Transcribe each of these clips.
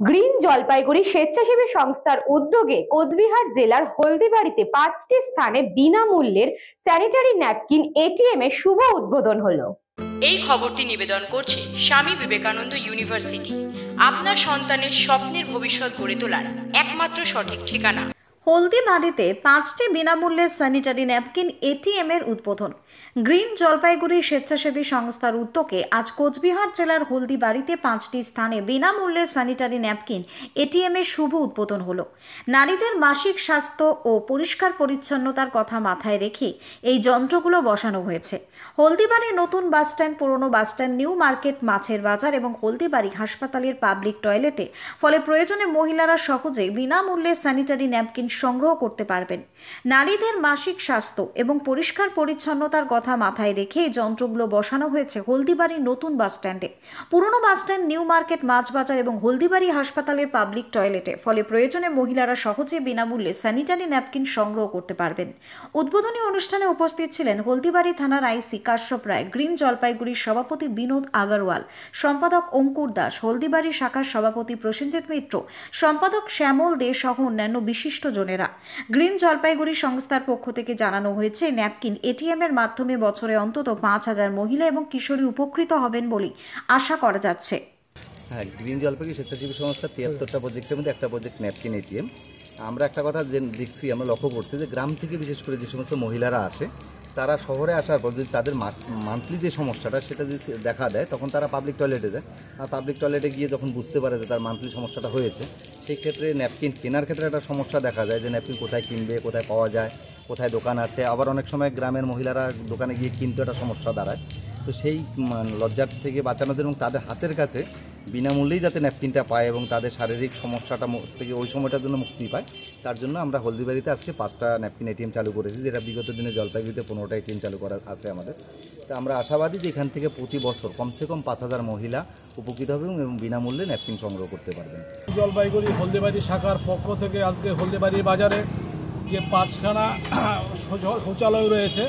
Green Jalpaiguri স্বেচ্ছাসেবী সংস্থার উদ্যোগে কোচবিহার জেলার হলদিবাড়িতে 5টি স্থানে বিনামূল্যের স্যানিটারি ন্যাপকিন এটিএম এর শুভ উদ্বোধন হলো। এই খবরটি নিবেদন করছে স্বামী বিবেকানন্দ ইউনিভার্সিটি, আপনার সন্তানের স্বপ্নের ভবিষ্যৎ গড়ে তোলার একমাত্র সঠিক ঠিকানা। হলদিবাড়িতে 5টি বিনামূল্যের স্যানিটারি ন্যাপকিন এটিএম এর উদ্বোধন। গ্রিন জলপাইগুড়ি স্বেচ্ছাসেবী সংস্থার উদ্যোগে আজ কোচবিহার জেলার হলদিবাড়িতে 5টি স্থানে বিনামূল্যের স্যানিটারি ন্যাপকিন এটিএম এর শুভ উদ্বোধন হলো। নারীদের মাসিক স্বাস্থ্য ও পরিষ্কার পরিচ্ছন্নতার কথা মাথায় রেখে এই যন্ত্রগুলো বসানো হয়েছে। হলদিবাড়ি নতুন বাসস্ট্যান্ড, পুরনো বাসস্ট্যান্ড, নিউ মার্কেট, মাছের বাজার এবং হলদিবাড়ি হাসপাতালের পাবলিক টয়লেটে ফলে প্রয়োজনে মহিলারা সহজে বিনামূল্যে স্যানিটারি ন্যাপকিন সংগ্রহ করতে পারবেন। নারীদের মাসিক স্বাস্থ্য এবং পরিষ্কার পরিচ্ছন্নতার কথা মাথায় রেখে এই যন্ত্রগুলো বসানো হয়েছে হলদিবাড়ি নতুন বাসস্ট্যান্ডে, পুরনো বাসস্ট্যান্ড, নিউ মার্কেট, মাছ বাজার এবং হলদিবাড়ি হাসপাতালের পাবলিক টয়লেটে ফলে প্রয়োজনে মহিলারা সহজে বিনামূল্যে স্যানিটারি ন্যাপকিন সংগ্রহ করতে পারবেন। উদ্বোধনী অনুষ্ঠানে উপস্থিত ছিলেন হলদিবাড়ি থানার আইসি কাশ্যপ রায়, গ্রিন জলপাইগুড়ির সভাপতি বিনোদ আগরওয়াল, সম্পাদক অঙ্কুর দাস, হলদিবাড়ি শাখার সভাপতি প্রসেনজিৎ মিত্র, সম্পাদক শ্যামল দে সহ অন্যান্য বিশিষ্ট জনেরা। গ্রিন জলপাইগুড়ি সংস্থার পক্ষ থেকে জানানো হয়েছে, ন্যাপকিন এটিএম এর মাধ্যমে বছরে অন্তত 5,000 মহিলা এবং কিশোরী উপকৃত হবেন বলে আশা করা যাচ্ছে। হ্যাঁ, গ্রিন জলপাইগুড়ি স্বেচ্ছাসেবী সংস্থা 73টা প্রজেক্টের মধ্যে একটা প্রজেক্ট ন্যাপকিন এটিএম। আমরা একটা কথা দেখছি, আমরা লক্ষ্য করছি যে গ্রাম থেকে বিশেষ করে যে সমস্ত মহিলারা আসে তারা শহরে আসার পর যদি তাদের মান্থলি যে সমস্যাটা সেটা যদি দেখা দেয় তখন তারা পাবলিক টয়লেটে যায়, আর পাবলিক টয়লেটে গিয়ে যখন বুঝতে পারে যে তার মান্থলি সমস্যাটা হয়েছে, সেই ক্ষেত্রে ন্যাপকিন কেনার ক্ষেত্রে একটা সমস্যা দেখা যায় যে ন্যাপকিন কোথায় কিনবে, কোথায় পাওয়া যায়, কোথায় দোকান আছে। আবার অনেক সময় গ্রামের মহিলারা দোকানে গিয়ে কিনতে একটা সমস্যা দাঁড়ায়। তো সেই লজ্জার থেকে বাঁচানোর জন্য তাদের হাতের কাছে বিনামূল্যেই যাতে ন্যাপকিনটা পায় এবং তাদের শারীরিক সমস্যাটা থেকে ওই সময়টার জন্য মুক্তি পায়, তার জন্য আমরা হলদিবাড়িতে আজকে 5টা ন্যাপকিন এটিএম চালু করেছি, যেটা বিগত দিনে জলপাইগুড়িতে 15টা এটিএম চালু করা আছে আমাদের। তো আমরা আশাবাদী যে এখান থেকে প্রতি বছর কমসে কম 5,000 মহিলা উপকৃত হবে এবং বিনামূল্যে ন্যাপকিন সংগ্রহ করতে পারবেন। জলপাইগুড়ি হলদিবাড়ি শাখার পক্ষ থেকে আজকে হলদিবাড়ি বাজারে যে 5খানা শৌচালয় রয়েছে,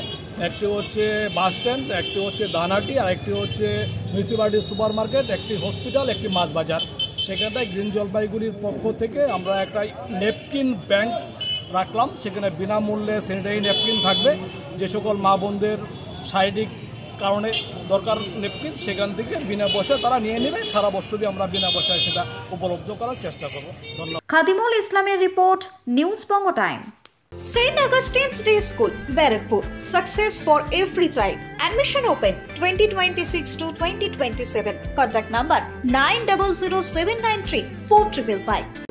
একটি হচ্ছে বাস স্ট্যান্ড, একটি হচ্ছে দানাটি, আর একটি হচ্ছে মিউনিসিপ্যালিটি সুপার মার্কেট, একটি হসপিটাল, একটি মাছ বাজার। সেখানটায় গ্রিন জলপাইগুড়ির পক্ষ থেকে আমরা একটা ন্যাপকিন ব্যাংক রাখলাম। সেখানে বিনামূল্যে স্যানিটারি ন্যাপকিন থাকবে। যে সকল মা বোনদের শারীরিক কারণে দরকার ন্যাপকিন, সেখান থেকে বিনা পয়সায় তারা নিয়ে নেবে। সারা বছরই আমরা বিনা পয়সায় সেটা উপলব্ধ করার চেষ্টা করব। ধন্যবাদ। খাদিমুল ইসলামের report, news Banga time. St. Augustine's Day School, Barakpur. Success for every child. Admission open 2026 to 2027. Contact number 900793 4555.